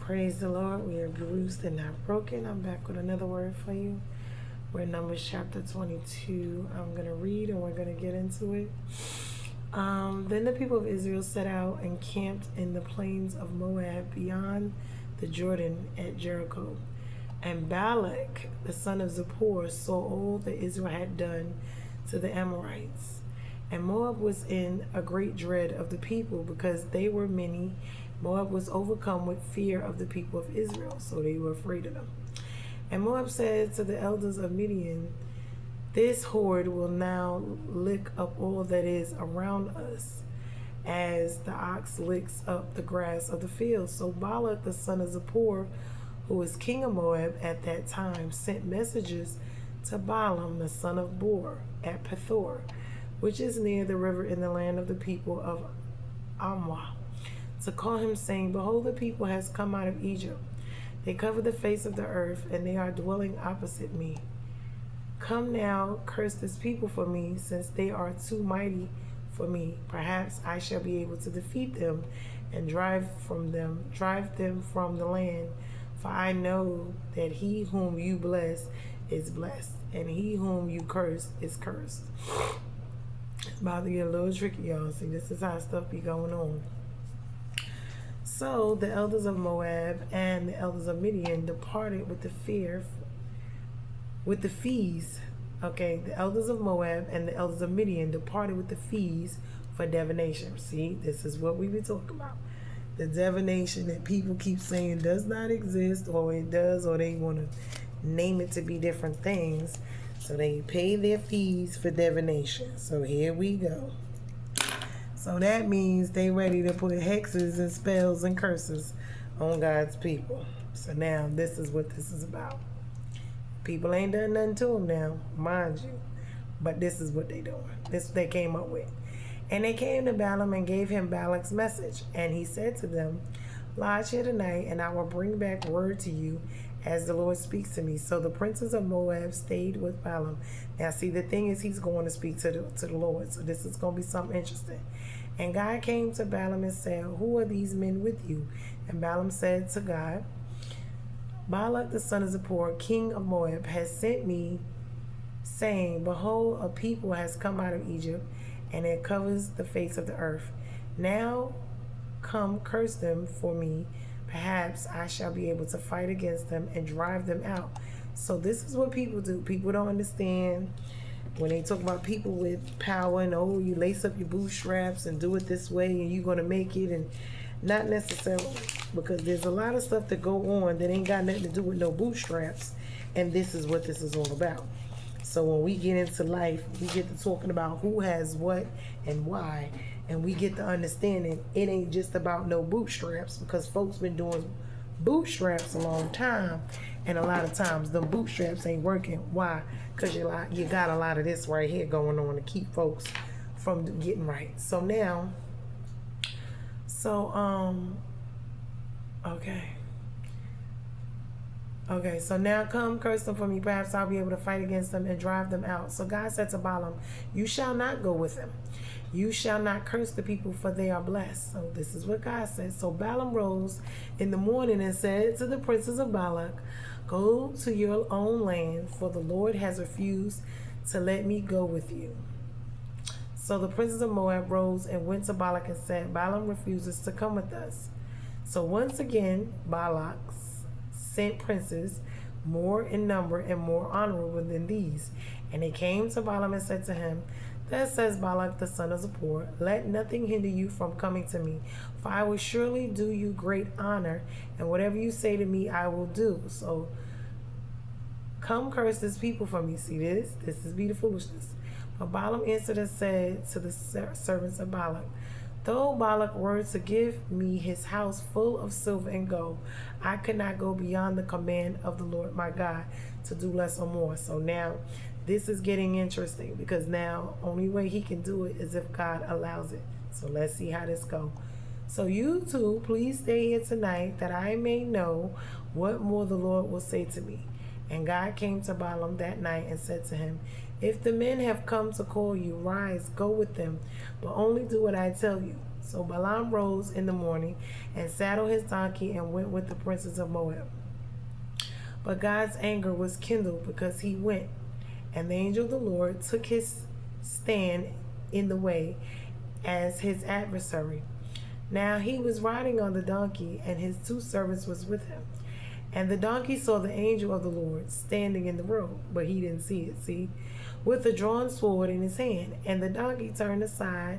Praise the Lord. We are bruised and not broken. I'm back with another word for you. We're in Numbers chapter 22. I'm going to read and we're going to get into it. Then the people of Israel set out and camped in the plains of Moab beyond the Jordan at Jericho. And Balak, the son of Zippor, saw all that Israel had done to the Amorites. And Moab was in a great dread of the people because they were many. Moab was overcome with fear of the people of Israel, so they were afraid of them. And Moab said to the elders of Midian, "This horde will now lick up all that is around us, as the ox licks up the grass of the field." So Balak, the son of Zippor, who was king of Moab at that time, sent messages to Balaam, the son of Beor, at Pethor, which is near the river in the land of the people of Ammon, to call him, saying, "Behold, the people has come out of Egypt. They cover the face of the earth, and they are dwelling opposite me. Come now, curse this people for me, since they are too mighty for me. Perhaps I shall be able to defeat them and drive them from the land. For I know that he whom you bless is blessed, and he whom you curse is cursed." It's about to get a little tricky, y'all. See, this is how stuff be going on. So the elders of Moab and the elders of Midian departed with the fees. Okay, the elders of Moab and the elders of Midian departed with the fees for divination. See, this is what we be talking about. The divination that people keep saying does not exist, or it does, or they want to name it to be different things. So they pay their fees for divination. So here we go. So that means they ready to put hexes and spells and curses on God's people. So now this is what this is about. People ain't done nothing to them now, mind you. But this is what they doing. This they came up with. And they came to Balaam and gave him Balak's message. And he said to them, "Lodge here tonight, and I will bring back word to you as the Lord speaks to me." So the princes of Moab stayed with Balaam. Now see, the thing is, he's going to speak to the Lord. So this is going to be something interesting. And God came to Balaam and said, "Who are these men with you?" And Balaam said to God, "Balak, the son of Zippor, king of Moab, has sent me, saying, Behold, a people has come out of Egypt, and it covers the face of the earth. Now come, curse them for me. Perhaps I shall be able to fight against them and drive them out." So this is what people do. People don't understand when they talk about people with power and, oh, you lace up your bootstraps and do it this way and you're going to make it, and not necessarily, because there's a lot of stuff that go on that ain't got nothing to do with no bootstraps, and this is what this is all about. So when we get into life, we get to talking about who has what and why, and we get to understanding it ain't just about no bootstraps, because folks been doing bootstraps a long time, and a lot of times the bootstraps ain't working. Why? Because you got a lot of this right here going on to keep folks from getting right. So now, Okay, so now come, curse them for me. Perhaps I'll be able to fight against them and drive them out. So God said to Balaam, "You shall not go with them. You shall not curse the people, for they are blessed." So this is what God said. So Balaam rose in the morning and said to the princes of Balak, "Go to your own land, for the Lord has refused to let me go with you." So the princes of Moab rose and went to Balak and said, "Balaam refuses to come with us." So once again, Balak sent princes more in number and more honorable than these. And they came to Balaam and said to him, "Thus says Balak, the son of Zippor, let nothing hinder you from coming to me, for I will surely do you great honor, and whatever you say to me, I will do. So come, curse this people for me." See this? This is be the foolishness. But Balaam answered and said to the servants of Balak, "Though Balak were to give me his house full of silver and gold, I could not go beyond the command of the Lord my God to do less or more." So now this is getting interesting, because now only way he can do it is if God allows it. So let's see how this goes. "So you two, please stay here tonight, that I may know what more the Lord will say to me." And God came to Balaam that night and said to him, "If the men have come to call you, rise, go with them, but only do what I tell you." So Balaam rose in the morning and saddled his donkey and went with the princes of Moab. But God's anger was kindled because he went, and the angel of the Lord took his stand in the way as his adversary. Now he was riding on the donkey, and his two servants was with him. And the donkey saw the angel of the Lord standing in the road, but he didn't see it, with a drawn sword in his hand. And the donkey turned aside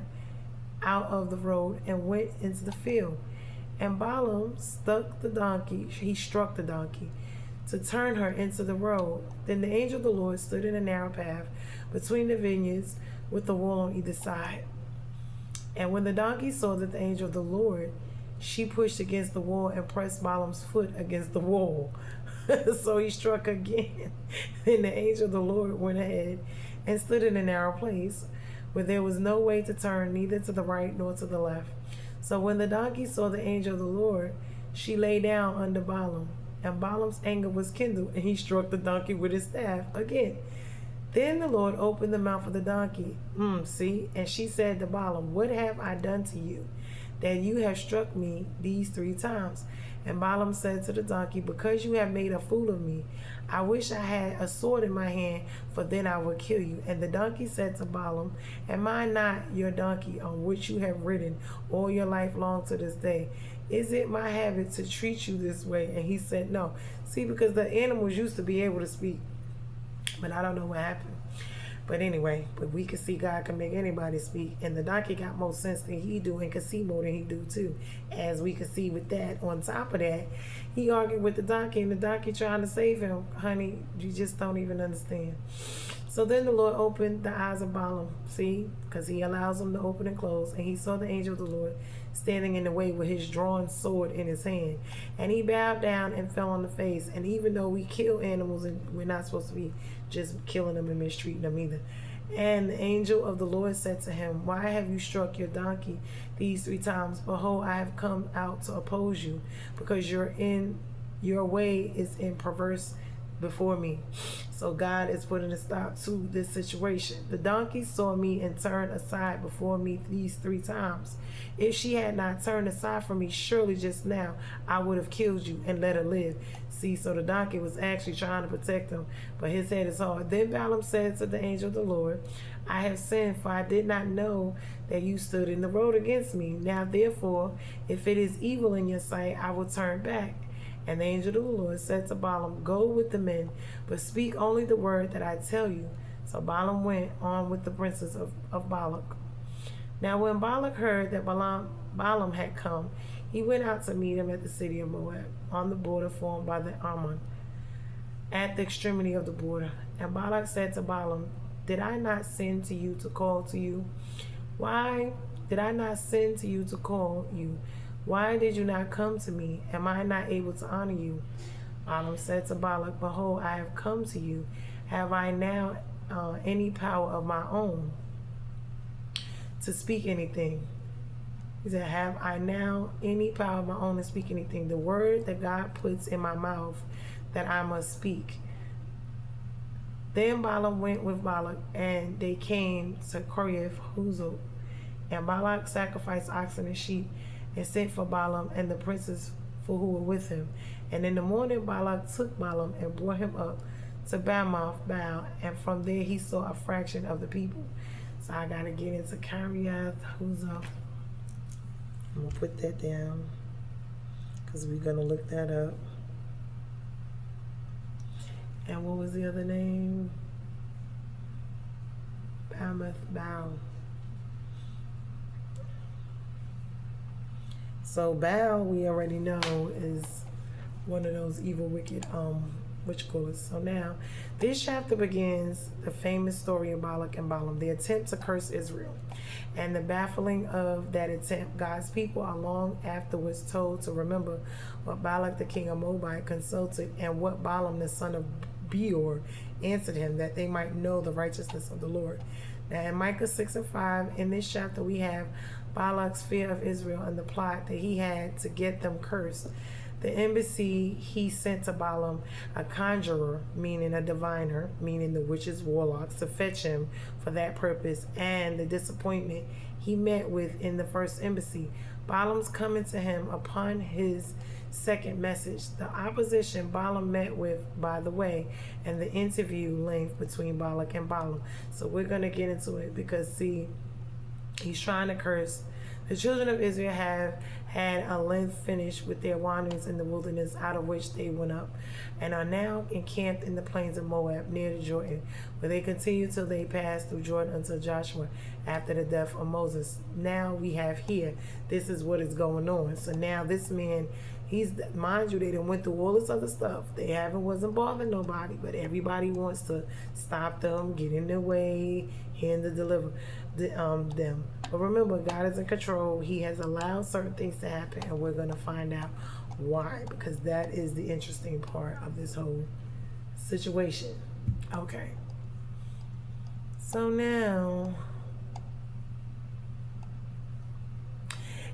out of the road and went into the field. And Balaam struck the donkey to turn her into the road. Then the angel of the Lord stood in a narrow path between the vineyards with the wall on either side. And when the donkey saw that the angel of the Lord, she pushed against the wall and pressed Balaam's foot against the wall. So he struck again. Then the angel of the Lord went ahead and stood in a narrow place where there was no way to turn, neither to the right nor to the left. So when the donkey saw the angel of the Lord, she lay down under Balaam. And Balaam's anger was kindled, and he struck the donkey with his staff again. Then the Lord opened the mouth of the donkey. And she said to Balaam, what have I done to you, that you have struck me these 3 times? And Balaam said to the donkey, because you have made a fool of me. I wish I had a sword in my hand, for then I would kill you. And the donkey said to Balaam, am I not your donkey on which you have ridden all your life long to this day? Is it my habit to treat you this way? And he said, no. See, because the animals used to be able to speak, but I don't know what happened. But anyway, but we can see God can make anybody speak. And the donkey got more sense than he do and can see more than he do too. As we can see with that. On top of that, he argued with the donkey, and the donkey trying to save him. Honey, you just don't even understand. So then the Lord opened the eyes of Balaam, because he allows them to open and close. And he saw the angel of the Lord standing in the way with his drawn sword in his hand. And he bowed down and fell on the face. And even though we kill animals, and we're not supposed to be just killing them and mistreating them either. And the angel of the Lord said to him, why have you struck your donkey these 3 times? Behold, I have come out to oppose you, because your way is in perverse before me. So God is putting a stop to this situation. The donkey saw me and turned aside before me these 3 times. If she had not turned aside from me, surely just now I would have killed you and let her live. So the donkey was actually trying to protect him, but his head is hard. Then Balaam said to the angel of the Lord, I have sinned, for I did not know that you stood in the road against me. Now therefore, if it is evil in your sight, I will turn back. And the angel of the Lord said to Balaam, go with the men, but speak only the word that I tell you. So Balaam went on with the princes of Balak. Now when Balak heard that Balaam had come, he went out to meet him at the city of Moab, on the border formed by the Ammon, at the extremity of the border. And Balak said to Balaam, did I not send to you to call to you? Why did I not send to you to call you? Why did you not come to me? Am I not able to honor you? Balaam said to Balak, behold, I have come to you. Have I now any power of my own to speak anything? He said, have I now any power of my own to speak anything? The word that God puts in my mouth that I must speak. Then Balaam went with Balak, and they came to Kiriath Huzoth. And Balak sacrificed oxen and sheep, and sent for Balaam and the princes who were with him. And in the morning Balak took Balaam and brought him up to Bamoth Baal, and from there he saw a fraction of the people. So I gotta get into Kiriath Huzoth. I'm gonna put that down because we're gonna look that up. And what was the other name? Bamoth Baal. So Baal, we already know, is one of those evil, wicked witchcrafters. So now, this chapter begins the famous story of Balak and Balaam, the attempt to curse Israel, and the baffling of that attempt. God's people are long afterwards told to remember what Balak the king of Moab consulted, and what Balaam the son of Beor answered him, that they might know the righteousness of the Lord. Now in Micah 6:5, in this chapter we have Balak's fear of Israel and the plot that he had to get them cursed. The embassy he sent to Balaam, a conjurer, meaning a diviner, meaning the witches, warlocks, to fetch him for that purpose, and the disappointment he met with in the first embassy. Balaam's coming to him upon his second message. The opposition Balaam met with, by the way, and the interview length between Balak and Balaam. So we're going to get into it because, see, he's trying to curse. The children of Israel have had a length finished with their wanderings in the wilderness, out of which they went up, and are now encamped in the plains of Moab near the Jordan, where they continue till they pass through Jordan until Joshua after the death of Moses. Now we have here, this is what is going on. So now this man, he's, mind you, they done went through all this other stuff. They wasn't bothering nobody, but everybody wants to stop them, get in their way, and to deliver them. But remember, God is in control. He has allowed certain things to happen, and we're going to find out why, because that is the interesting part of this whole situation. Okay. So now,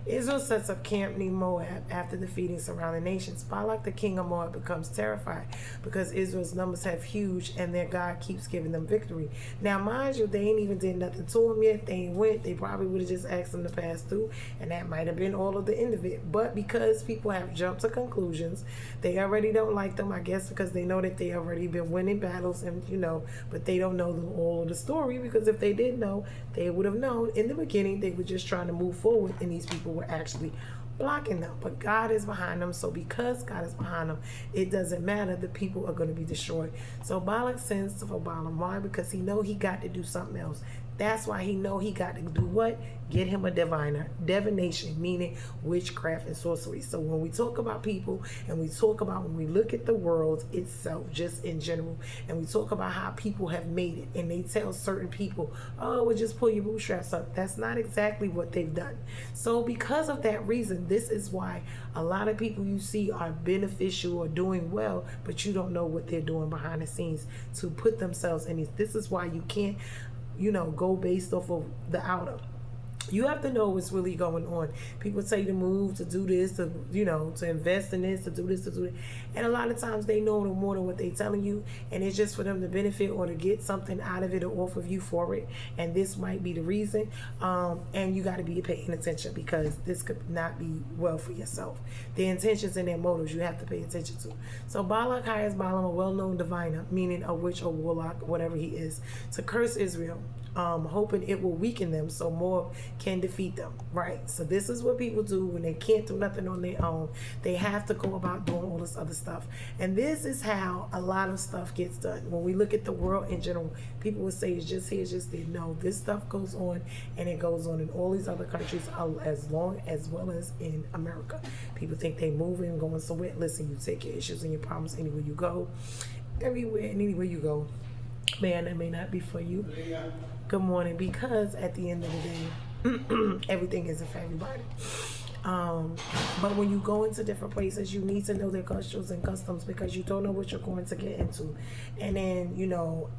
Israel sets up camp near Moab after defeating surrounding nations. Balak, the king of Moab, becomes terrified because Israel's numbers have huge and their God keeps giving them victory. Now, mind you, they ain't even did nothing to him yet. They ain't went. They probably would have just asked them to pass through, and that might have been all of the end of it. But because people have jumped to conclusions, they already don't like them, I guess, because they know that they already been winning battles, and but they don't know all of the story, because if they did know, they would have known in the beginning. They were just trying to move forward, and these people were actually blocking them. But God is behind them. So because God is behind them, it doesn't matter. The people are going to be destroyed. So Balak sends for Balaam. Why? Because he know he got to do something else. That's why he know he got to do what? Get him a diviner. Divination, meaning witchcraft and sorcery. So when we talk about people, and we talk about when we look at the world itself, just in general, and we talk about how people have made it, and they tell certain people, oh, well, just pull your bootstraps up. That's not exactly what they've done. So because of that reason, this is why a lot of people you see are beneficial or doing well, but you don't know what they're doing behind the scenes to put themselves in these. This is why you can't go based off of the outer. You have to know what's really going on. People tell you to move, to do this, to invest in this, to do this, to do it. And a lot of times they know no more than what they're telling you, and it's just for them to benefit or to get something out of it or off of you for it. And this might be the reason. And you got to be paying attention, because this could not be well for yourself. Their intentions and their motives you have to pay attention to. So Balak hires Balaam, a well-known diviner, meaning a witch or warlock, whatever he is, to curse Israel. Hoping it will weaken them so more can defeat them, right? So this is what people do when they can't do nothing on their own. They have to go about doing all this other stuff. And this is how a lot of stuff gets done. When we look at the world in general, people will say it's just here, it's just there. No, this stuff goes on, and it goes on in all these other countries as well as in America. People think they moving and going somewhere. Listen, you take your issues and your problems anywhere you go. Everywhere and anywhere you go. Man, that may not be for you. Good morning, because at the end of the day, everything isn't for everybody. But when you go into different places, you need to know their cultures and customs, because you don't know what you're going to get into. And then,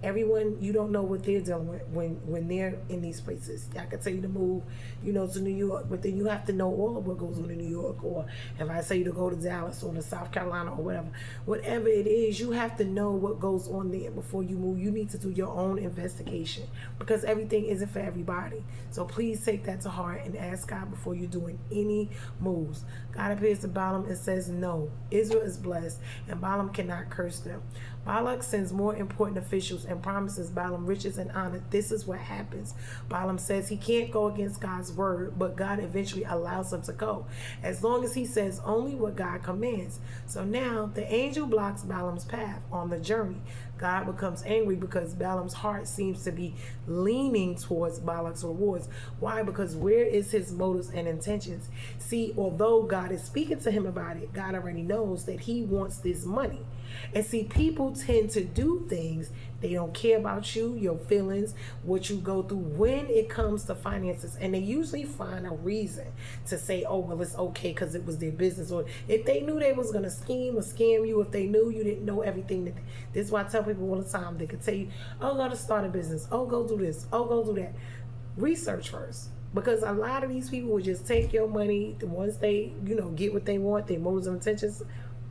everyone, you don't know what they're dealing with when they're in these places. I can tell you to move, to New York, but then you have to know all of what goes on in New York. Or if I say you to go to Dallas or to South Carolina or whatever it is, you have to know what goes on there before you move. You need to do your own investigation, because everything isn't for everybody. So please take that to heart and ask God before you're doing any moves. God appears to Balaam and says, no, Israel is blessed and Balaam cannot curse them. Balak sends more important officials and promises Balaam riches and honor. This is what happens. Balaam says he can't go against God's word, but God eventually allows him to go, as long as he says only what God commands. So now the angel blocks Balaam's path on the journey. God becomes angry because Balaam's heart seems to be leaning towards Balak's rewards. Why? Because where is his motives and intentions? See, although God is speaking to him about it, God already knows that he wants this money. And see, people tend to do things. They don't care about you, your feelings, what you go through when it comes to finances. And they usually find a reason to say, oh, well, it's okay because it was their business. Or if they knew they was going to scheme or scam you, if they knew you didn't know everything. This is why I tell people all the time. They could tell you, oh, go to start a business. Oh, go do this. Oh, go do that. Research first. Because a lot of these people will just take your money. Once they, get what they want, their motives and intentions,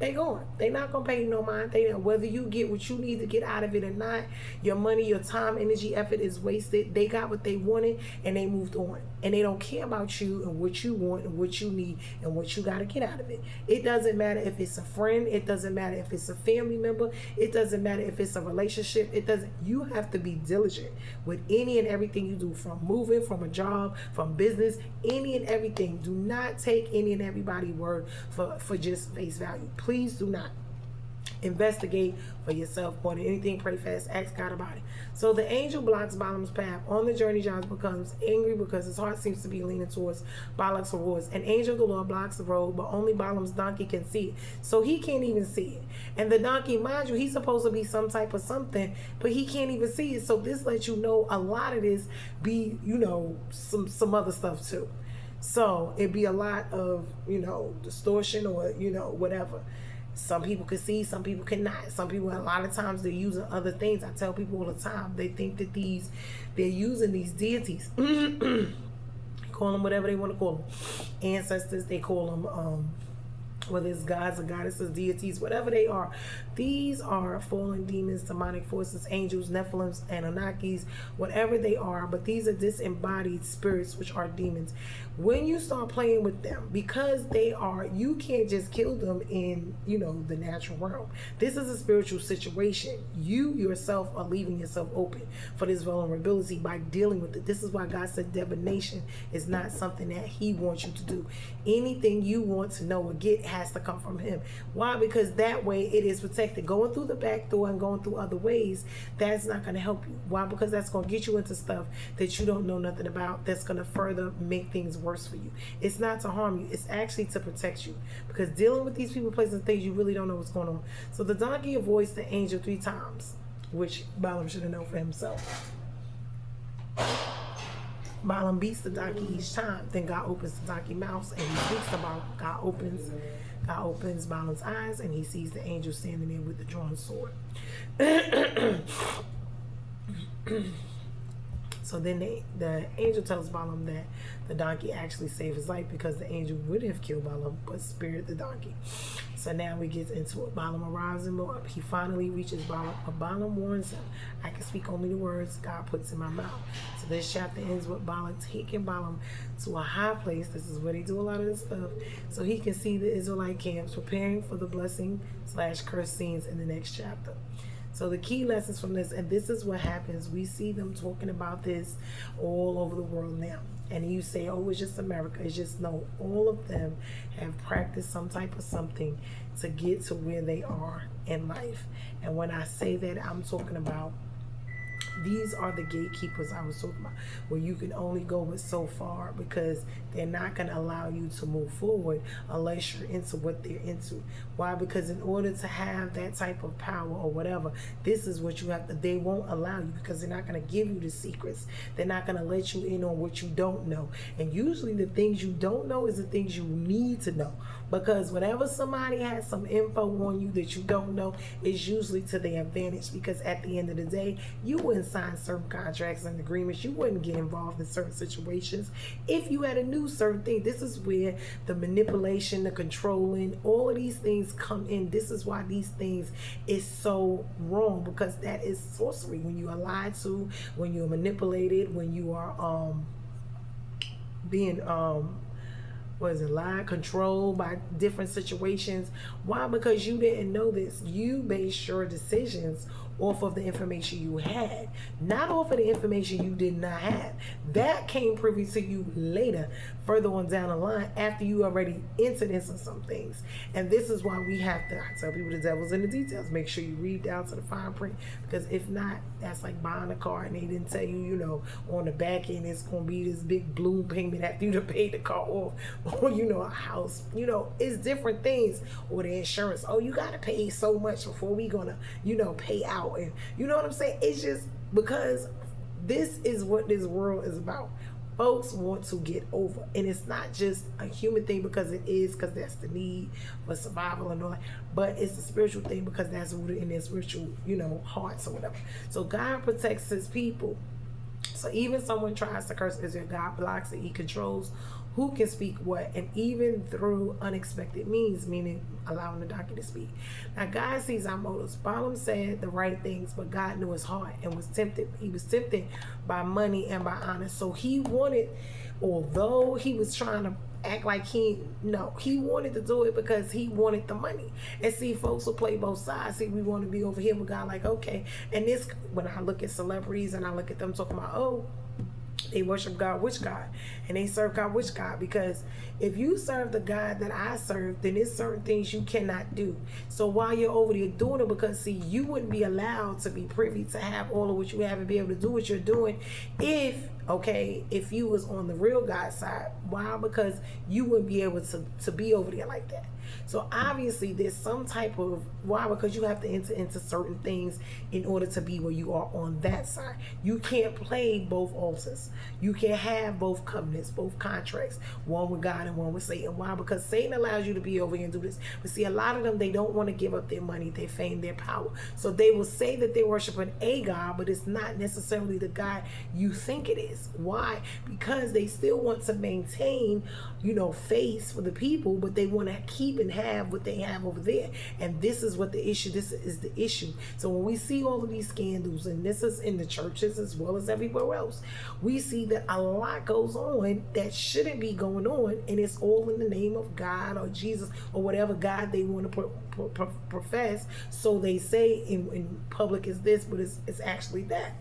they going. They not gonna pay you no mind. They whether you get what you need to get out of it or not, your money, your time, energy, effort is wasted. They got what they wanted and they moved on. And they don't care about you and what you want and what you need and what you gotta get out of it. It doesn't matter if it's a friend, it doesn't matter if it's a family member, it doesn't matter if it's a relationship, it doesn't. You have to be diligent with any and everything you do, from moving, from a job, from business, any and everything. Do not take any and everybody's word for just face value. Please do not. Investigate for yourself more than anything. Pray fast, ask God about it. So the angel blocks Balaam's path. On the journey, John becomes angry because his heart seems to be leaning towards Balak's rewards. An angel of the Lord blocks the road, but only Balaam's donkey can see it. So he can't even see it. And the donkey, mind you, he's supposed to be some type of something, but he can't even see it. So this lets you know a lot of this be, some other stuff too. So it'd be a lot of, distortion or, whatever. Some people can see, some people cannot. Some people, a lot of times, they're using other things. I tell people all the time, they think that they're using these deities. Call them whatever they want to call them. Ancestors, they call them, whether it's gods or goddesses, deities, whatever they are. These are fallen demons, demonic forces, angels, Nephilims, Anunnakis, whatever they are. But these are disembodied spirits, which are demons. When you start playing with them, because you can't just kill them in, the natural realm. This is a spiritual situation. You yourself are leaving yourself open for this vulnerability by dealing with it. This is why God said divination is not something that he wants you to do. Anything you want to know or get has to come from him. Why? Because that way it is protected. Going through the back door and going through other ways, that's not going to help you. Why? Because that's going to get you into stuff that you don't know nothing about, that's going to further make things worse for you. It's not to harm you. It's actually to protect you. Because dealing with these people, places, and things, you really don't know what's going on. So the donkey avoids the angel 3 times, which Balaam should have known for himself. Balaam beats the donkey each time. Then God opens the donkey's mouth and he speaks to Balaam. God opens Balaam's eyes and he sees the angel standing there with the drawn sword. So then the angel tells Balaam that the donkey actually saved his life, because the angel would have killed Balaam but spared the donkey. So now we get into it. Balaam arrives in Moab. He finally reaches Balak, but Balaam warns him, I can speak only the words God puts in my mouth. So this chapter ends with Balak taking Balaam to a high place. This is where they do a lot of this stuff. So he can see the Israelite camps preparing for the blessing/curse scenes in the next chapter. So the key lessons from this, and this is what happens, we see them talking about this all over the world now. And you say, oh, it's just America. It's just, no, all of them have practiced some type of something to get to where they are in life. And when I say that, I'm talking about these are the gatekeepers I was talking about, where you can only go with so far, because they're not going to allow you to move forward unless you're into what they're into. Why? Because in order to have that type of power or whatever, this is what you have to, they won't allow you, because they're not going to give you the secrets. They're not going to let you in on what you don't know. And usually the things you don't know is the things you need to know. Because whenever somebody has some info on you that you don't know, it's usually to their advantage. Because at the end of the day, you wouldn't sign certain contracts and agreements. You wouldn't get involved in certain situations if you had a new certain thing. This is where the manipulation, the controlling, all of these things come in. This is why these things is so wrong, because that is sorcery. When you are lied to, when you're manipulated, when you are being lied, controlled by different situations. Why? Because you didn't know this. You based your decisions off of the information you had, not off of the information you did not have. That came privy to you later, further on down the line, after you already entered into some things. And this is why we have to, I tell people, the devil's in the details. Make sure you read down to the fine print, because if not, that's like buying a car and they didn't tell you, on the back end it's going to be this big balloon payment after you to pay the car off, or a house, it's different things, or the insurance. Oh, you got to pay so much before we gonna pay out. And you know what I'm saying? It's just because this is what this world is about. Folks want to get over, and it's not just a human thing, because it is, because that's the need for survival and all that, but it's a spiritual thing, because that's rooted in their spiritual hearts or whatever. So God protects his people. So even someone tries to curse Israel, God blocks it. He controls who can speak what, and even through unexpected means, meaning allowing the donkey to speak. Now God sees our motives. Balaam said the right things, but God knew his heart and was tempted. He was tempted by money and by honor. So he wanted, although he was trying to act like he wanted to do it because he wanted the money. And see, folks will play both sides. See, we want to be over here with God, like, okay. And this, when I look at celebrities and I look at them talking about, oh, they worship God, which God? And they serve God, which God? Because if you serve the God that I serve, then there's certain things you cannot do. So while you're over there doing it, because see, you wouldn't be allowed to be privy to have all of what you have and be able to do what you're doing if you was on the real God side. Why? Because you wouldn't be able to be over there like that. So obviously there's some type of, why? Because you have to enter into certain things in order to be where you are on that side. You can't play both altars. You can't have both covenants, both contracts, one with God and one with Satan. Why? Because Satan allows you to be over here and do this. But see, a lot of them, they don't want to give up their money, their fame, their power. So they will say that they're worshiping a God, but it's not necessarily the God you think it is. Why? Because they still want to maintain, face for the people, but they want to keep and have what they have over there. And this is what this is the issue. So when we see all of these scandals, and this is in the churches as well as everywhere else, we see that a lot goes on that shouldn't be going on, and it's all in the name of God or Jesus or whatever God they want to profess. So they say in public is this, but it's actually that.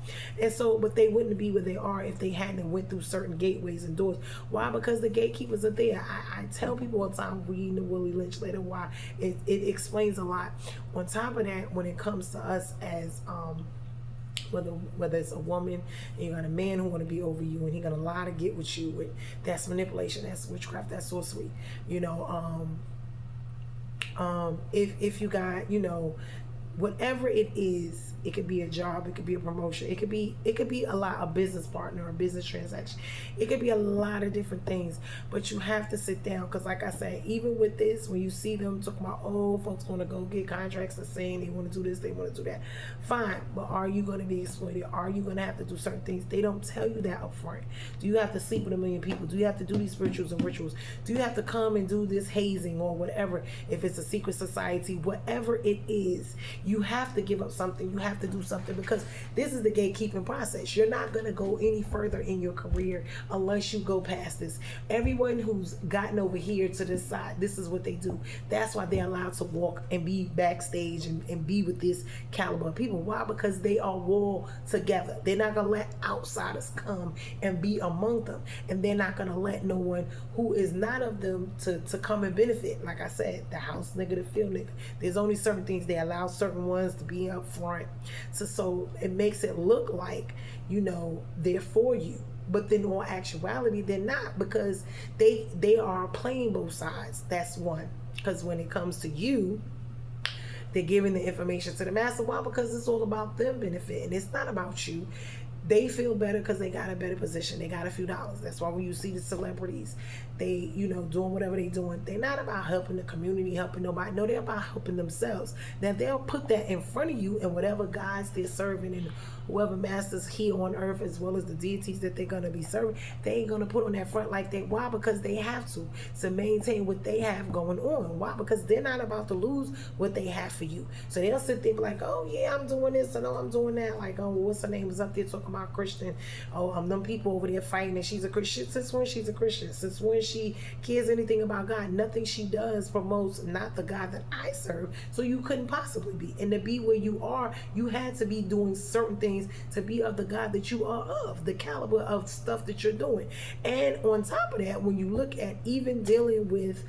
And so, but they wouldn't be where they are if they hadn't went through certain gateways and doors. Why? Because the gatekeepers are there. I tell people all the time, reading the Willie Lynch letter, why it explains a lot. On top of that, when it comes to us as whether it's a woman and you got a man who want to be over you and he got a lot to get with you, that's manipulation, that's witchcraft, that's sorcery. If you got, whatever it is, it could be a job, it could be a promotion, it could be a business partner, a business transaction, it could be a lot of different things. But you have to sit down, because like I said, even with this, when you see them talking about, oh, folks want to go get contracts and saying they want to do this, they want to do that, fine, but are you going to be exploited? Are you going to have to do certain things? They don't tell you that up front. Do you have to sleep with 1 million people? Do you have to do these rituals and rituals? Do you have to come and do this hazing or whatever? If it's a secret society, whatever it is, you have to give up something. You have to do something, because this is the gatekeeping process. You're not going to go any further in your career unless you go past this. Everyone who's gotten over here to this side, this is what they do. That's why they're allowed to walk and be backstage and be with this caliber of people. Why? Because they are all together. They're not going to let outsiders come and be among them, and they're not going to let no one who is not of them to come and benefit. Like I said, the house nigga, the field nigga. There's only certain things they allow certain ones to be up front. So it makes it look like, they're for you. But then in actuality, they're not, because they are playing both sides. That's one. Because when it comes to you, they're giving the information to the master. Why? Because it's all about them benefit, and it's not about you. They feel better because they got a better position. They got a few dollars. That's why when you see the celebrities, they, doing whatever they doing, they're not about helping the community, helping nobody. No, they're about helping themselves. Now, they'll put that in front of you, and whatever gods they're serving and whoever masters here on earth, as well as the deities that they're going to be serving, they ain't going to put on that front like that. Why? Because they have to maintain what they have going on. Why? Because they're not about to lose what they have for you. So they'll sit there and be like, oh yeah, I'm doing this, and oh, I'm doing that. Like, oh, what's her name is up there talking about Christian. Oh, them people over there fighting and she's a Christian. Since when she's a Christian? Since when she cares anything about God? Nothing she does promotes not the God that I serve. So you couldn't possibly be. And to be where you are, you had to be doing certain things to be of the God that you are of, the caliber of stuff that you're doing. And on top of that, when you look at even dealing with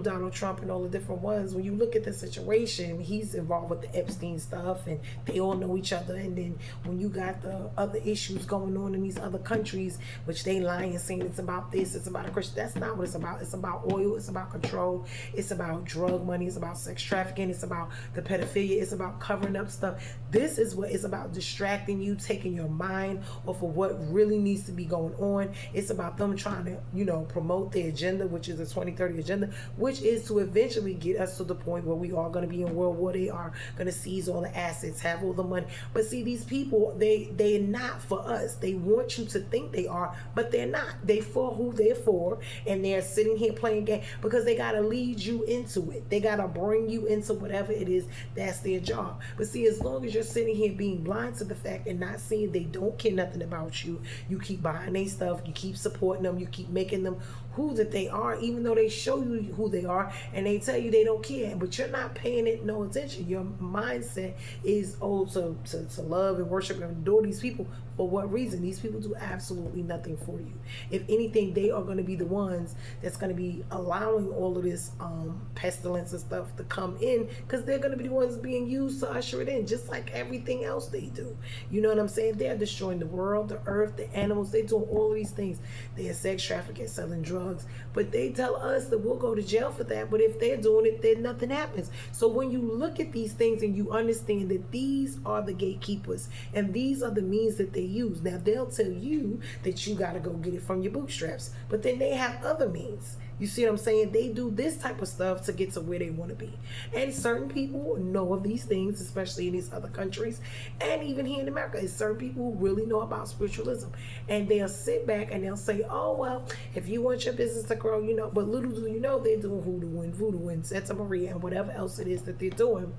Donald Trump and all the different ones, when you look at the situation, he's involved with the Epstein stuff, and they all know each other. And then when you got the other issues going on in these other countries, which they lying saying it's about this, it's about a Christian, that's not what it's about. It's about oil, it's about control, it's about drug money, it's about sex trafficking, it's about the pedophilia, it's about covering up stuff. This is what it's about, distracting you, taking your mind off of what really needs to be going on. It's about them trying to, promote their agenda, which is the 2030 agenda, which is to eventually get us to the point where we are going to be in world war. They are going to seize all the assets, have all the money. But see, these people, they're not for us. They want you to think they are, but they're not. They for who they're for, and they're sitting here playing game because they got to lead you into it. They got to bring you into whatever it is. That's their job. But see, as long as you're sitting here being blind to the fact and not seeing they don't care nothing about you, you keep buying their stuff, you keep supporting them, you keep making them who that they are, even though they show you who they are and they tell you they don't care, but you're not paying it no attention. Your mindset is to love and worship and adore these people. For what reason? These people do absolutely nothing for you. If anything, they are going to be the ones that's going to be allowing all of this pestilence and stuff to come in, because they're going to be the ones being used to usher it in, just like everything else they do. You know what I'm saying? They're destroying the world, the earth, the animals. They're doing all of these things. They're sex trafficking, selling drugs, but they tell us that we'll go to jail for that. But if they're doing it, then nothing happens. So when you look at these things and you understand that these are the gatekeepers and these are the means that they use. Now they'll tell you that you got to go get it from your bootstraps, but then they have other means. You see what I'm saying? They do this type of stuff to get to where they want to be. And certain people know of these things, especially in these other countries, and even here in America. It's certain people who really know about spiritualism. And they'll sit back and they'll say, oh, well, if you want your business to grow, you know, but little do you know, they're doing voodoo and Santa Maria and whatever else it is that they're doing.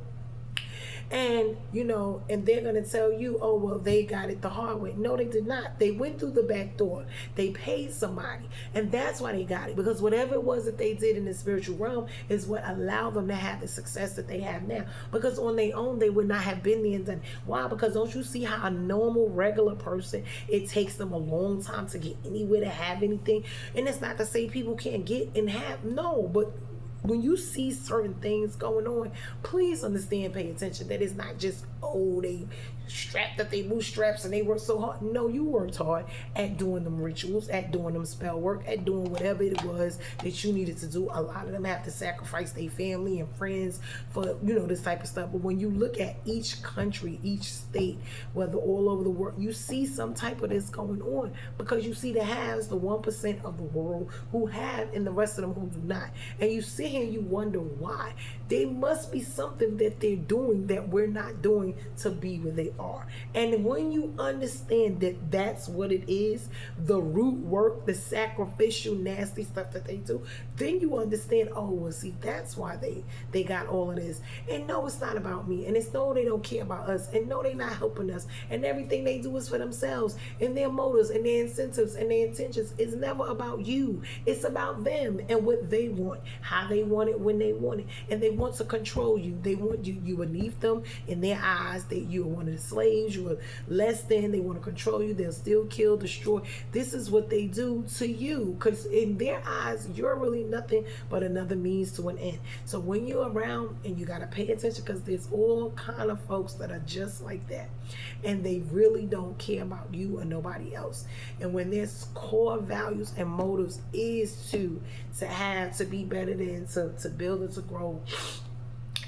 And, you know, and they're going to tell you, oh, well, they got it the hard way. No, they did not. They went through the back door. They paid somebody. And that's why they got it. Because whatever it was that they did in the spiritual realm is what allowed them to have the success that they have now. Because on their own, they would not have been there and done. Why? Because don't you see how a normal, regular person, it takes them a long time to get anywhere, to have anything. And it's not to say people can't get and have. No, but when you see certain things going on, please understand, pay attention, that it's not just, oh, they strapped up their bootstraps and they worked so hard. No, you worked hard at doing them rituals, at doing them spell work, at doing whatever it was that you needed to do. A lot of them have to sacrifice their family and friends for, you know, this type of stuff. But when you look at each country, each state, whether all over the world, you see some type of this going on, because you see the haves, the 1% of the world who have, and the rest of them who do not. And you sit here and you wonder why. There must be something that they're doing that we're not doing to be where they are. And when you understand that that's what it is, the root work, the sacrificial nasty stuff that they do, then you understand, oh, well, see, that's why they got all of this. And no, it's not about me. And it's no, they don't care about us. And no, they're not helping us. And everything they do is for themselves and their motives and their incentives and their intentions. It's never about you. It's about them and what they want, how they want it, when they want it. And they want to control you. They want you beneath them in their eyes. That you are one of the slaves, you are less than. They want to control you. They'll still kill, destroy. This is what they do to you, because in their eyes you're really nothing but another means to an end. So when you're around, and you got to pay attention, because there's all kind of folks that are just like that, and they really don't care about you or nobody else. And when their core values and motives is to have, to be better than, to build and to grow,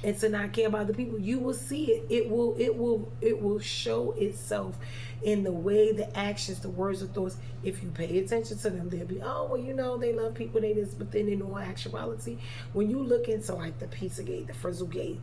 and to not care about the people, you will see it. It will show itself in the way, the actions, the words, the thoughts. If you pay attention to them, they'll be, oh, well, you know, they love people, they this, but then in all actuality, when you look into like the Pizzagate, the Frizzlegate,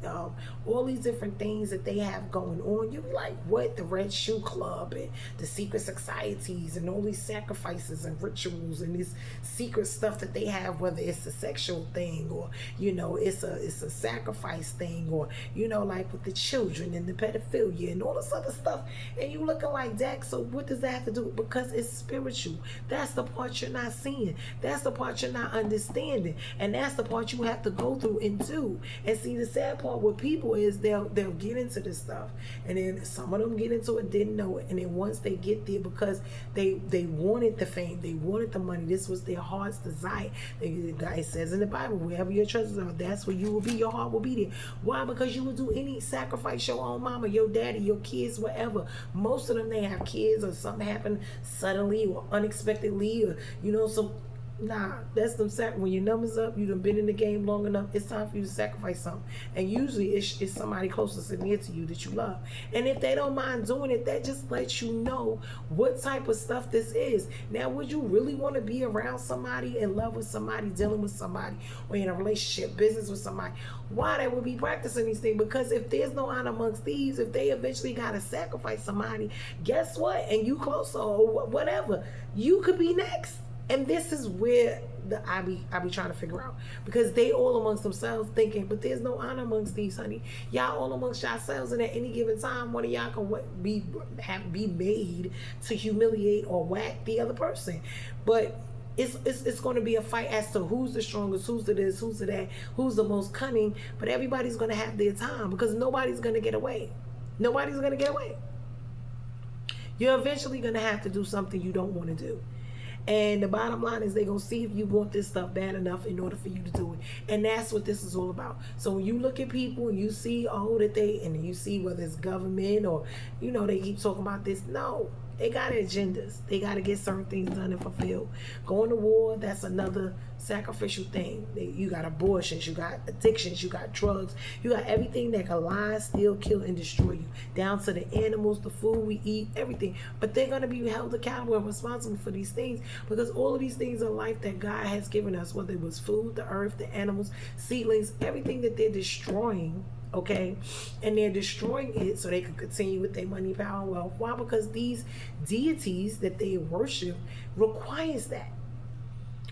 all these different things that they have going on, you'll be like, what? The Red Shoe Club and the secret societies and all these sacrifices and rituals and this secret stuff that they have, whether it's a sexual thing or, you know, it's a sacrifice thing, or, you know, like with the children and the pedophilia and all this other stuff, and you looking like that. So what does that have to do? Because it's spiritual. That's the part you're not seeing. That's the part you're not understanding, and that's the part you have to go through and do. And see, the sad part with people is they'll get into this stuff, and then some of them get into it, didn't know it, and then once they get there, because they wanted the fame, they wanted the money, this was their heart's desire. It says in the Bible, wherever your treasures are, that's where you will be. Your heart will be there. Why? Because you will do any sacrifice, your own mama, your daddy, your kids, whatever. Most of them, they have kids or something happen suddenly or unexpectedly, or, you know, so Nah, that's them when your numbers up, you done been in the game long enough, it's time for you to sacrifice something. And usually it's somebody closest and near to you that you love. And if they don't mind doing it, that just lets you know what type of stuff this is. Now, would you really want to be around somebody, in love with somebody, dealing with somebody, or in a relationship, business with somebody? Why they would be practicing these things? Because if there's no honor amongst thieves, if they eventually got to sacrifice somebody, guess what? And you close or whatever, you could be next. And this is where I be trying to figure out, because they all amongst themselves thinking, but there's no honor amongst these, honey. Y'all all amongst yourselves, and at any given time, one of y'all can be made to humiliate or whack the other person. But it's going to be a fight as to who's the strongest, who's the this, who's the that, who's the most cunning. But everybody's going to have their time, because nobody's going to get away. Nobody's going to get away. You're eventually going to have to do something you don't want to do. And the bottom line is they're going to see if you want this stuff bad enough in order for you to do it. And that's what this is all about. So when you look at people and you see, and you see whether it's government or, they keep talking about this. No, they got agendas. They got to get certain things done and fulfilled. Going to war, that's another sacrificial thing. You got abortions, you got addictions, you got drugs, you got everything that can lie, steal, kill, and destroy you, down to the animals, the food we eat, everything. But they're going to be held accountable and responsible for these things, because all of these things in life that God has given us, whether it was food, the earth, the animals, seedlings, everything that they're destroying, okay, and they're destroying it so they can continue with their money, power, and wealth. Why? Because these deities that they worship requires that.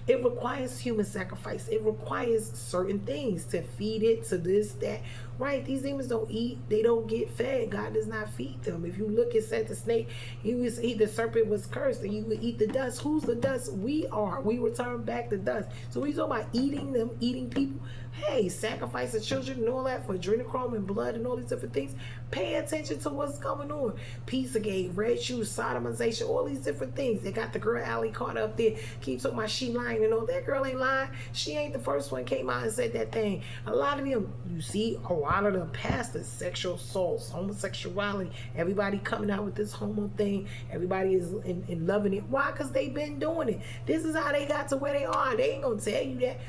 It requires human sacrifice. It requires certain things to feed it, to this, that. Right? These demons don't eat. They don't get fed. God does not feed them. If you look and said the snake, the serpent was cursed, and you would eat the dust. Who's the dust? We are. We return back to dust. So we talk about eating them, eating people. Hey, sacrifice of children and all that for adrenochrome and blood and all these different things. Pay attention to what's going on. Pizzagate, red shoes, sodomization, all these different things. They got the girl Allie Carter up there. Keep talking about she lying and all. That girl ain't lying. She ain't the first one came out and said that thing. A lot of them, you see, a lot of the pastors, sexual assaults, homosexuality, everybody coming out with this homo thing. Everybody is in loving it. Why? Because they've been doing it. This is how they got to where they are. They ain't going to tell you that.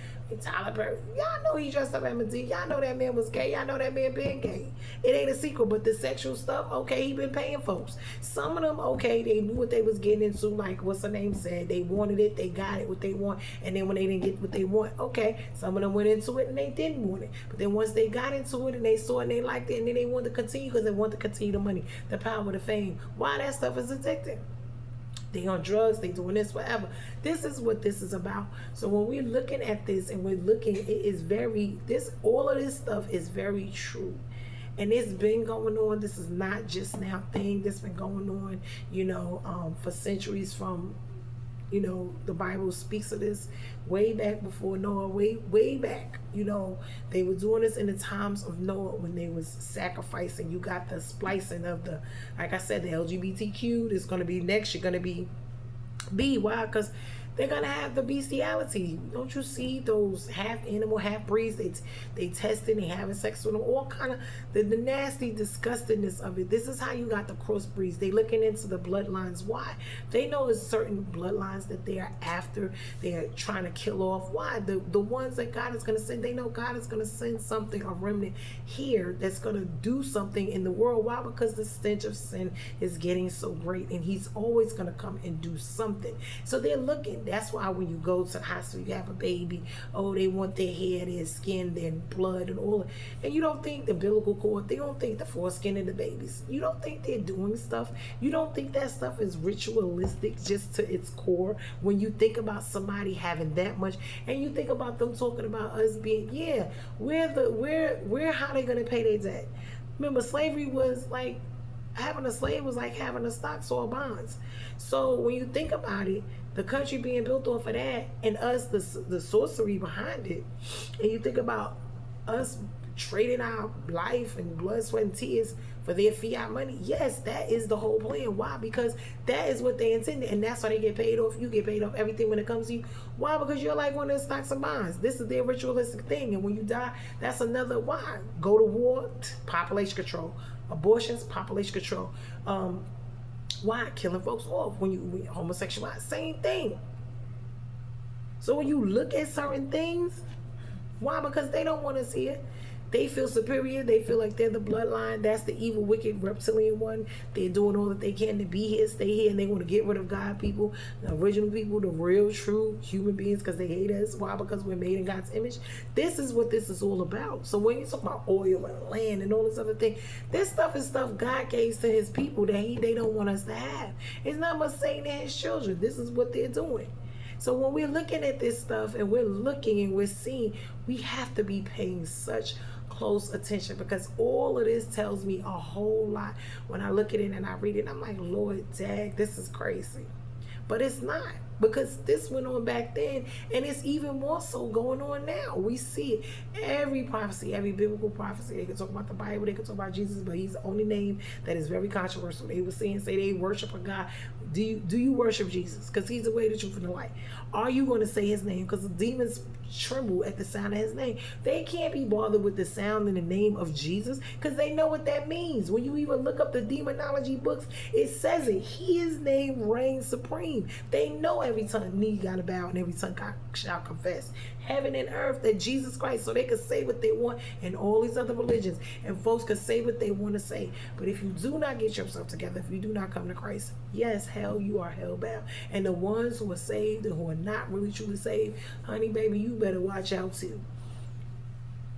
Tyler Perry, y'all know he dressed up as Medea. Y'all know that man was gay. Y'all know that man been gay. It ain't a secret. But the sexual stuff, okay, he been paying folks. Some of them, okay, they knew what they was getting into. Like what's her name said, they wanted it, they got it, what they want. And then when they didn't get what they want, okay, some of them went into it and they didn't want it. But then once they got into it and they saw it and they liked it, and then they wanted to continue because they wanted to continue the money, the power, the fame. Why? That stuff is addicting. They on drugs, they doing this, whatever. This is what this is about. So when we're looking at this and we're looking, it is all of this stuff is very true. And it's been going on. This is not just now thing. This been going on, for centuries from, the Bible speaks of this way back before Noah, way back. They were doing this in the times of Noah when they was sacrificing. You got the splicing of the, like I said, the LGBTQ. There's going to be next. You're going to be B. Why? Because they're gonna have the bestiality. Don't you see those half animal, half breeds? They testing, they having sex with them, all kind of the nasty disgustingness of it. This is how you got the crossbreeds. They looking into the bloodlines. Why? They know there's certain bloodlines that they are after. They are trying to kill off. Why? The ones that God is gonna send. They know God is gonna send something, a remnant here that's gonna do something in the world. Why? Because the stench of sin is getting so great, and He's always gonna come and do something. So they're looking. That's why when you go to the hospital, you have a baby, they want their hair, their skin, their blood, and all. And you don't think the umbilical cord, they don't think the foreskin of the babies. You don't think they're doing stuff. You don't think that stuff is ritualistic just to its core. When you think about somebody having that much, and you think about them talking about us being, where how they gonna pay their debt? Remember, slavery was like, having a slave was like having a stocks or bonds. So when you think about it, the country being built off of that, and us, the sorcery behind it, and you think about us trading our life and blood, sweat, and tears for their fiat money. Yes, that is the whole plan. Why? Because that is what they intended, and that's why they get paid off. You get paid off everything when it comes to you. Why? Because you're like one of the stocks and bonds. This is their ritualistic thing, and when you die, that's another why. Go to war, population control. Abortions, population control. Why? Killing folks off. When homosexuality, same thing. So when you look at certain things, why? Because they don't want to see it. They feel superior. They feel like they're the bloodline. That's the evil, wicked, reptilian one. They're doing all that they can to be here, stay here, and they want to get rid of God people, the original people, the real, true human beings, because they hate us. Why? Because we're made in God's image. This is what this is all about. So when you talk about oil and land and all this other thing, this stuff is stuff God gave to his people that they don't want us to have. It's not much saying to his children. This is what they're doing. So when we're looking at this stuff and we're looking and we're seeing, we have to be paying such close attention, because all of this tells me a whole lot. When I look at it and I read it, I'm like, Lord, dag, this is crazy. But it's not, because this went on back then, and it's even more so going on now. We see it. Every prophecy, every biblical prophecy, they can talk about the Bible, they can talk about Jesus, but he's the only name that is very controversial. They were saying, say they worship a God. Do you worship Jesus? Because he's the way, the truth, and the light. Are you going to say his name? Because the demons tremble at the sound of his name. They can't be bothered with the sound and the name of Jesus, because they know what that means. When you even look up the demonology books, it says it. His name reigns supreme. They know every tongue knee got to bow and every tongue shall confess, heaven and earth, that Jesus Christ. So they could say what they want in all these other religions, and folks could say what they want to say. But if you do not get yourself together, if you do not come to Christ, yes, hell, you are hellbound. And the ones who are saved and who are not really truly saved, honey, baby, you better watch out too.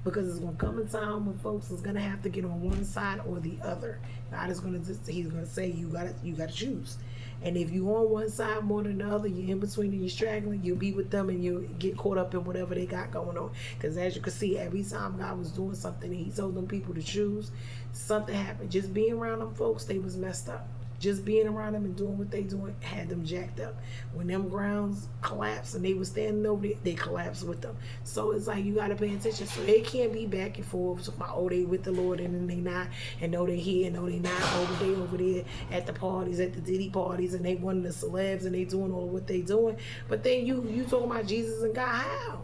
Because it's going to come a time when folks is going to have to get on one side or the other. God is going to, he's going to say, you got to choose. And if you on one side more than the other, you're in between and you're straggling, you'll be with them and you get caught up in whatever they got going on. Because as you can see, every time God was doing something and he told them people to choose, something happened. Just being around them folks, they was messed up. Just being around them and doing what they doing had them jacked up. When them grounds collapsed and they was standing over there, they collapsed with them. So it's like, you got to pay attention. So they can't be back and forth. So, oh, they with the Lord and then they not, and no, they here, and no, they not. They over there at the parties, at the Diddy parties, and they one of the celebs, and they doing all of what they doing. But then you talking about Jesus and God, how?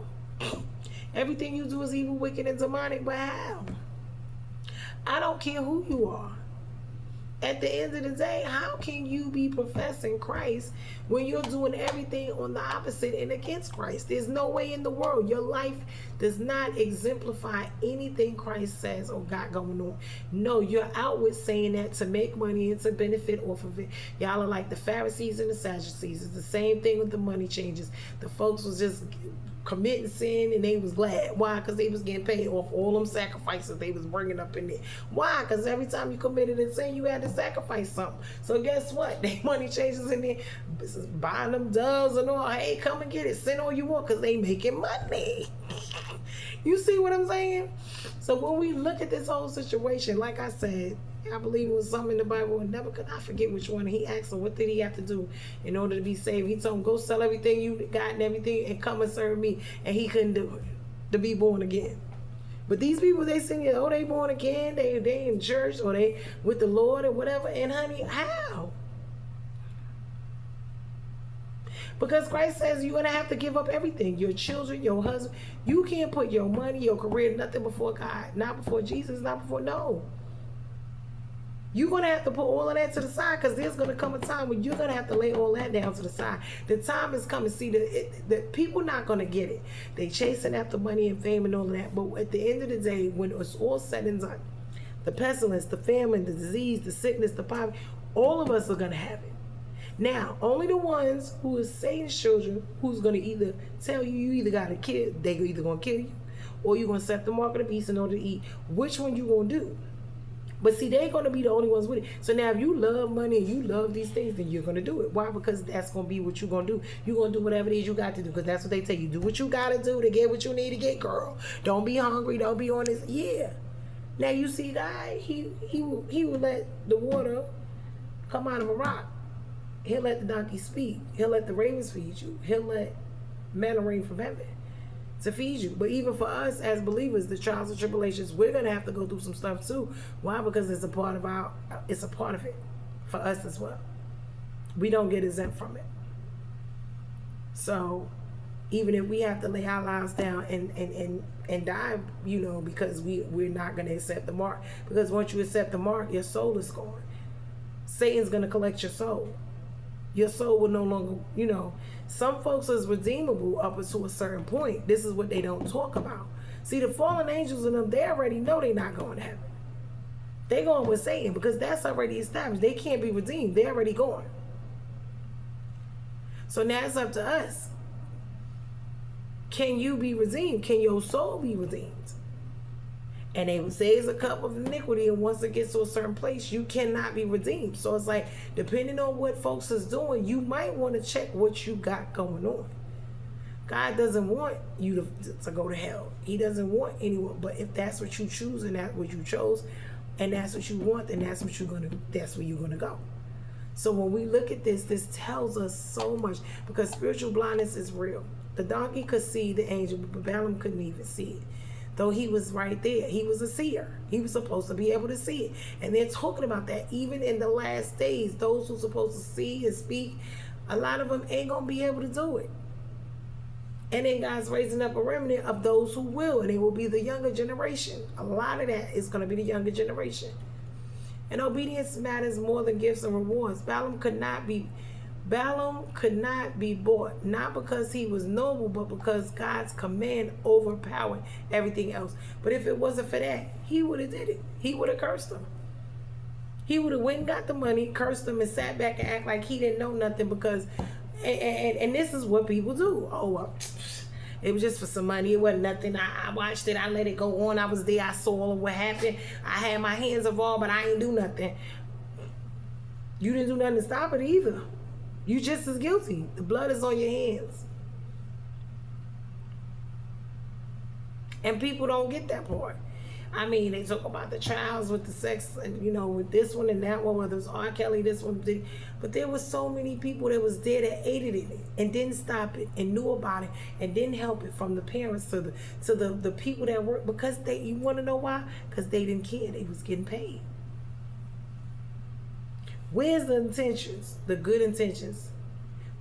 Everything you do is evil, wicked, and demonic, but how? I don't care who you are. At the end of the day, how can you be professing Christ when you're doing everything on the opposite and against Christ? There's no way in the world. Your life does not exemplify anything Christ says or got going on. No, you're out with saying that to make money and to benefit off of it. Y'all are like the Pharisees and the Sadducees. It's the same thing with the money changes. The folks was just committing sin and they was glad. Why? Because they was getting paid off all them sacrifices they was bringing up in there. Why? Because every time you committed a sin, you had to sacrifice something. So guess what? They money changes in there, buying them doves and all. Hey, come and get it. Send all you want, because they making money. You see what I'm saying? So when we look at this whole situation, like I said, I believe it was something in the Bible, and I forget which one. He asked him, what did he have to do in order to be saved? He told him, go sell everything you got and everything and come and serve me. And he couldn't do it, to be born again. But these people, they sing, oh, they born again, they in church, or they with the Lord or whatever. And honey, how? Because Christ says you're going to have to give up everything. Your children, your husband. You can't put your money, your career, nothing before God. Not before Jesus, not before, no. You're going to have to put all of that to the side, because there's going to come a time when you're going to have to lay all that down to the side. The time is coming. See, the people not going to get it. They chasing after money and fame and all of that. But at the end of the day, when it's all said and done, the pestilence, the famine, the disease, the sickness, the poverty, all of us are going to have it. Now, only the ones who is Satan's children, who's going to either tell you either got to kill, they're either going to kill you, or you're going to set the mark of the beast in order to eat. Which one you going to do? But see, they're going to be the only ones with it. So now if you love money and you love these things, then you're going to do it. Why? Because that's going to be what you're going to do. You're going to do whatever it is you got to do, because that's what they tell you. Do what you got to do to get what you need to get, girl. Don't be hungry. Don't be on this. Yeah. Now you see God, he will let the water come out of a rock. He'll let the donkey speak. He'll let the ravens feed you. He'll let manna rain from heaven to feed you. But even for us as believers, the trials and tribulations, we're going to have to go through some stuff too. Why? Because it's a part of it for us as well. We don't get exempt from it. So even if we have to lay our lives down and die, because we're not going to accept the mark. Because once you accept the mark, your soul is gone. Satan's going to collect your soul. Your soul will no longer, some folks is redeemable up to a certain point. This is what they don't talk about. See, the fallen angels in them, they already know they're not going to heaven. They going with Satan because that's already established. They can't be redeemed. They're already gone. So now it's up to us. Can you be redeemed? Can your soul be redeemed? And they would say it's a cup of iniquity, and once it gets to a certain place, you cannot be redeemed. So it's like, depending on what folks is doing, you might want to check what you got going on. God doesn't want you to go to hell. He doesn't want anyone. But if that's what you choose and that's what you chose, and that's what you want, then that's where you're gonna go. So when we look at this tells us so much, because spiritual blindness is real. The donkey could see the angel, but Balaam couldn't even see it. Though he was right there. He was a seer. He was supposed to be able to see it. And they're talking about that even in the last days. Those who are supposed to see and speak, a lot of them ain't going to be able to do it. And then God's raising up a remnant of those who will. And it will be the younger generation. A lot of that is going to be the younger generation. And obedience matters more than gifts and rewards. Balaam could not be bought, not because he was noble, but because God's command overpowered everything else. But if it wasn't for that, he would have did it. He would have cursed them. He would have went and got the money, cursed them, and sat back and act like he didn't know nothing because, and this is what people do. Oh, well, it was just for some money. It wasn't nothing. I watched it. I let it go on. I was there. I saw what happened. I had my hands involved, but I ain't do nothing. You didn't do nothing to stop it either. You just as guilty. The blood is on your hands. And people don't get that part. I mean, they talk about the trials with the sex, and with this one and that one, whether it's R. Kelly, this one, but there was so many people that was there that aided in it and didn't stop it and knew about it and didn't help it, from the parents to the people that work, because you want to know why? Because they didn't care. They was getting paid. Where's the intentions, the good intentions?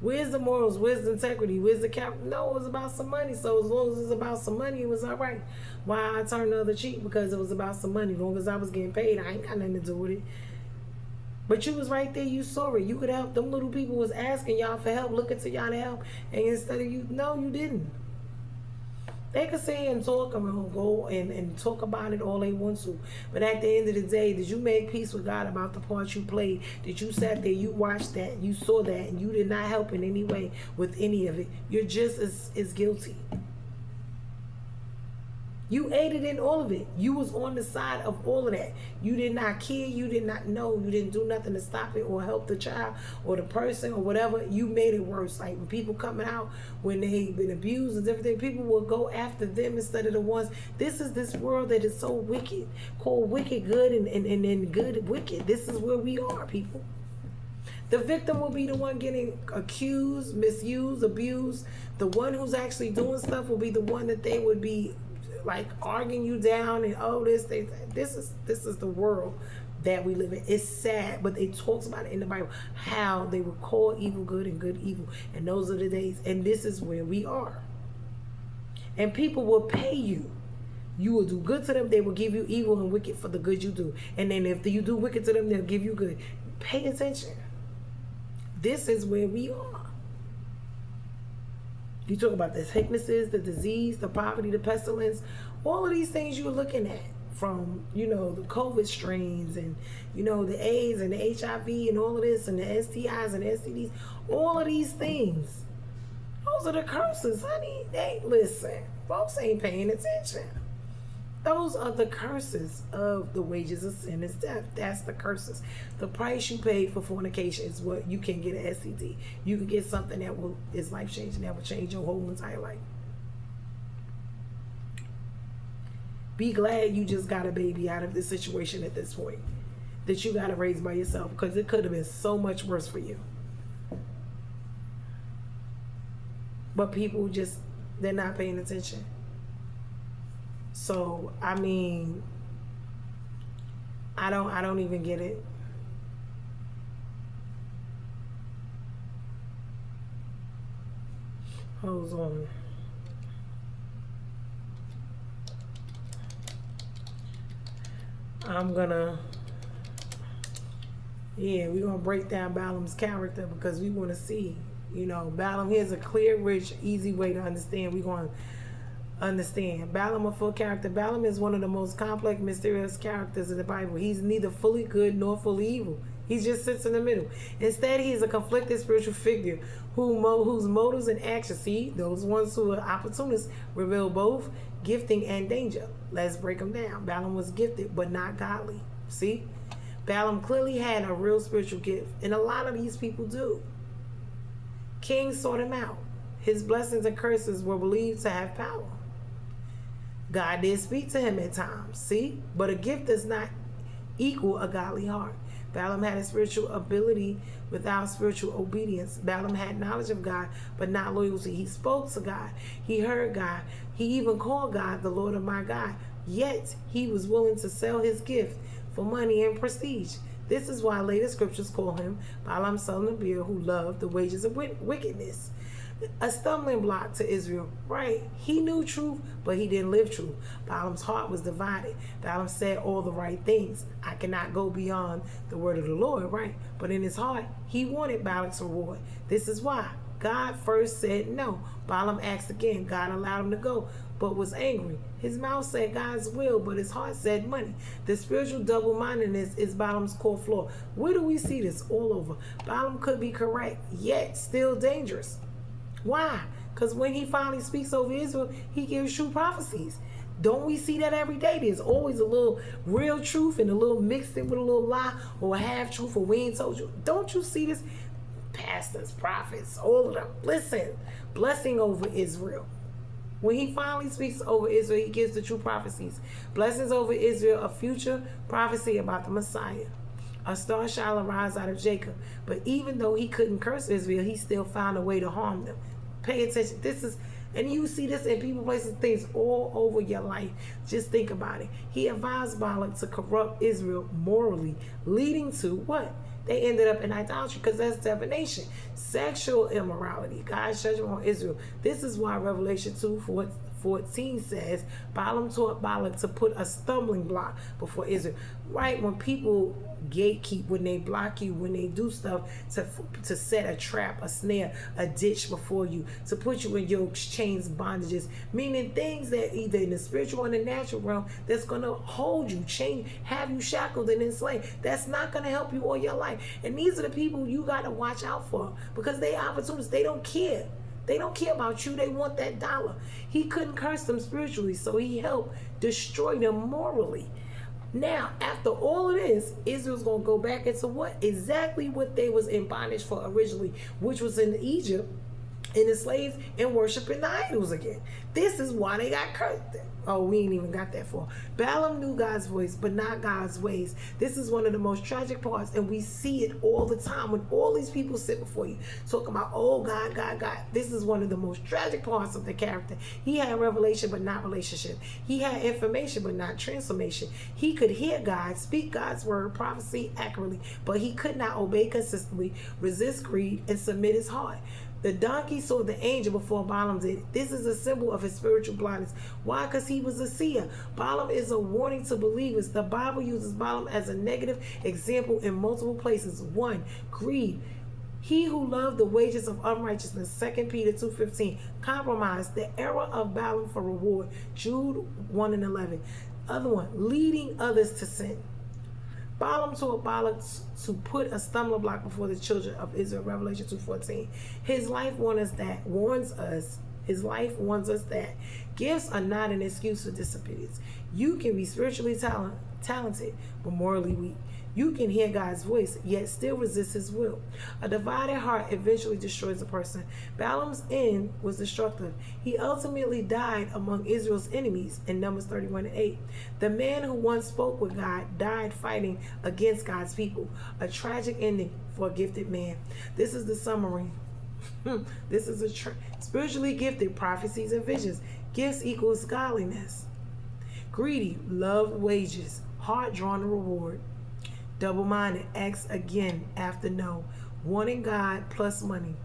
Where's the morals? Where's the integrity? Where's the cap? No, it was about some money. So as long as it was about some money, it was all right. Why I turned the other cheek? Because it was about some money. As long as I was getting paid, I ain't got nothing to do with it. But you was right there. You saw it. You could help. Them little people was asking y'all for help, looking to y'all to help. And instead of you, no, you didn't. They could say and talk and go and talk about it all they want to. But at the end of the day, did you make peace with God about the part you played? Did you sat there, you watched that, you saw that, and you did not help in any way with any of it? You're just as guilty. You aided in all of it. You was on the side of all of that. You did not care. You did not know. You didn't do nothing to stop it or help the child or the person or whatever. You made it worse. Like when people coming out, when they've been abused and everything, people will go after them instead of the ones. This is this world that is so wicked, called wicked good and good wicked. This is where we are, people. The victim will be the one getting accused, misused, abused. The one who's actually doing stuff will be the one that they would be like arguing you down and this is the world that we live in. It's sad, but it talks about it in the Bible, how they will call evil good and good evil, and those are the days, and this is where we are. And people will pay you. You will do good to them, they will give you evil and wicked for the good you do. And then if you do wicked to them, they'll give you good. Pay attention. This is where we are. You talk about the sicknesses, the disease, the poverty, the pestilence, all of these things you're looking at, from, the COVID strains and, the AIDS and the HIV and all of this and the STIs and the STDs, all of these things. Those are the curses, honey. Listen, folks ain't paying attention. Those are the curses of the wages of sin is death. That's the curses. The price you paid for fornication is what you can get an STD. You can get something that is life changing, that will change your whole entire life. Be glad you just got a baby out of this situation at this point, that you got to raise by yourself, because it could have been so much worse for you. But people they're not paying attention. So, I mean, I don't even get it. Hold on. I'm gonna Yeah, we're gonna break down Balaam's character because we want to see, Balaam. Here's a clear, rich, easy way to understand. We're going to understand Balaam, a full character. Balaam is one of the most complex, mysterious characters in the Bible. He's neither fully good nor fully evil. He just sits in the middle. Instead, he's a conflicted spiritual figure whose motives and actions, see, those ones who are opportunists, reveal both gifting and danger. Let's break them down. Balaam was gifted, but not godly. See? Balaam clearly had a real spiritual gift, and a lot of these people do. Kings sought him out. His blessings and curses were believed to have power. God did speak to him at times, see? But a gift does not equal a godly heart. Balaam had a spiritual ability without spiritual obedience. Balaam had knowledge of God, but not loyalty. He spoke to God. He heard God. He even called God the Lord of my God. Yet, he was willing to sell his gift for money and prestige. This is why later scriptures call him Balaam, son of Beer, who loved the wages of wickedness. A stumbling block to Israel, right? He knew truth, but he didn't live truth. Balaam's heart was divided. Balaam said all the right things. I cannot go beyond the word of the Lord, right? But in his heart, he wanted Balak's reward. This is why God first said no. Balaam asked again. God allowed him to go, but was angry. His mouth said God's will, but his heart said money. The spiritual double-mindedness is Balaam's core flaw. Where do we see this? All over. Balaam could be correct, yet still dangerous. Why? Because when he finally speaks over Israel, he gives true prophecies. Don't we see that every day? There's always a little real truth and a little mixed in with a little lie or a half truth or we ain't told you. Don't you see this? Pastors, prophets, all of them. Listen, blessing over Israel. When he finally speaks over Israel, he gives the true prophecies. Blessings over Israel, a future prophecy about the Messiah. A star shall arise out of Jacob. But even though he couldn't curse Israel, he still found a way to harm them. Pay attention. And you see this in people, places, things all over your life. Just think about it. He advised Balak to corrupt Israel morally, leading to what? They ended up in idolatry because that's divination. Sexual immorality. God's judgment on Israel. This is why Revelation 2:14 says Balaam taught Balak to put a stumbling block before Israel. Right? When people gatekeep, when they block you, when they do stuff to set a trap, a snare, a ditch before you, to put you in yokes, chains, bondages, meaning things that either in the spiritual or in the natural realm that's going to hold you, chain, have you shackled and enslaved. That's not going to help you all your life. And these are the people you got to watch out for because they opportunists. They don't care. They don't care about you. They want that dollar. He couldn't curse them spiritually, so he helped destroy them morally. Now, after all of this, Israel's going to go back into what? Exactly what they was in bondage for originally, which was in Egypt, and enslaved and worshiping the idols again. This is why they got cursed. Oh, we ain't even got that far. Balaam knew God's voice, but not God's ways. This is one of the most tragic parts, and we see it all the time when all these people sit before you talking about, oh, God, God, God. This is one of the most tragic parts of the character. He had revelation, but not relationship. He had information, but not transformation. He could hear God, speak God's word, prophecy accurately, but he could not obey consistently, resist greed, and submit his heart. The donkey saw the angel before Balaam did. This is a symbol of his spiritual blindness. Why? Because he was a seer. Balaam is a warning to believers. The Bible uses Balaam as a negative example in multiple places. 1, greed. He who loved the wages of unrighteousness, 2 Peter 2:15, compromised the error of Balaam for reward, Jude 1:11. Other one, leading others to sin. Balaam told Balak to put a stumbling block before the children of Israel, Revelation 2:14. His life warns us that gifts are not an excuse for disobedience. You can be spiritually talented, but morally weak. You can hear God's voice, yet still resist his will. A divided heart eventually destroys a person. Balaam's end was destructive. He ultimately died among Israel's enemies in Numbers 31:8. The man who once spoke with God died fighting against God's people. A tragic ending for a gifted man. This is the summary. This is spiritually gifted, prophecies and visions. Gifts equals godliness. Greedy, love wages. Heart drawn to reward. Double-minded, acts again after no. Wanting God plus money.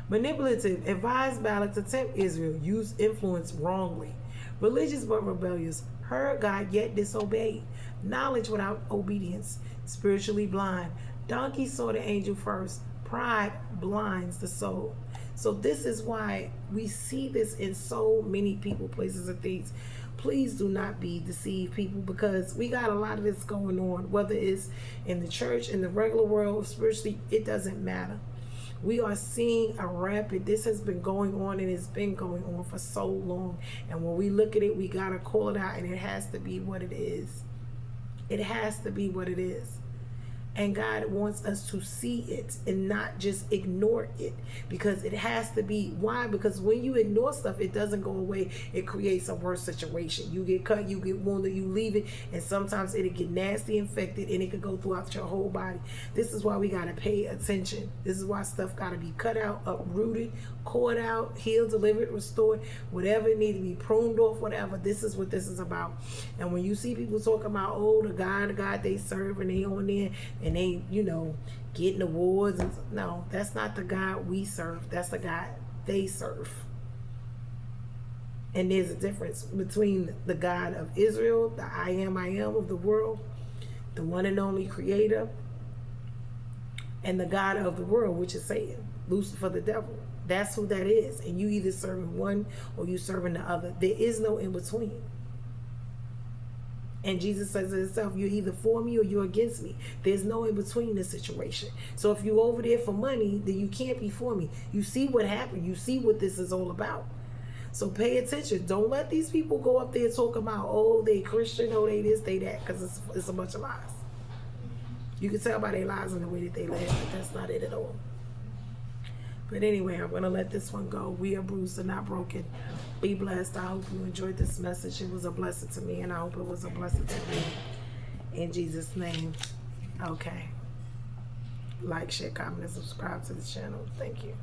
Manipulative, advised Balak to tempt Israel. Use influence wrongly. Religious but rebellious. heard God yet disobeyed. Knowledge without obedience, spiritually blind. Donkey saw the angel first. Pride blinds the soul. So this is why we see this in so many people, places, and things. Please do not be deceived, people, because we got a lot of this going on, whether it's in the church, in the regular world, spiritually, it doesn't matter. We are seeing a rapid, this has been going on, and it's been going on for so long. And when we look at it, we got to call it out, and it has to be what it is. It has to be what it is. And God wants us to see it and not just ignore it, because it has to be. Why? Because when you ignore stuff, it doesn't go away. It creates a worse situation. You get cut, you get wounded, you leave it, and sometimes it'll get nasty, infected, and it could go throughout your whole body. This is why we got to pay attention. This is why stuff got to be cut out, uprooted, caught out, healed, delivered, restored, whatever it needs to be pruned off, whatever. This is what this is about. And when you see people talking about, oh, the God they serve, and they on there, and they, getting awards, and no, that's not the God we serve. That's the God they serve. And there's a difference between the God of Israel, the I am of the world, the one and only creator, and the God of the world, which is Satan, Lucifer, the devil. That's who that is. And you either serving one or you serving the other. There is no in between. And Jesus says it himself, you're either for me or you're against me. There's no in between this situation. So if you're over there for money, then you can't be for me. You see what happened. You see what this is all about. So pay attention. Don't let these people go up there talking about, oh, they Christian, oh, they this, they that, because it's a bunch of lies. You can tell by their lies and the way that they live, but that's not it at all. But anyway, I'm going to let this one go. We are bruised and not broken. Be blessed. I hope you enjoyed this message. It was a blessing to me, and I hope it was a blessing to you. In Jesus' name. Okay. Like, share, comment, and subscribe to the channel. Thank you.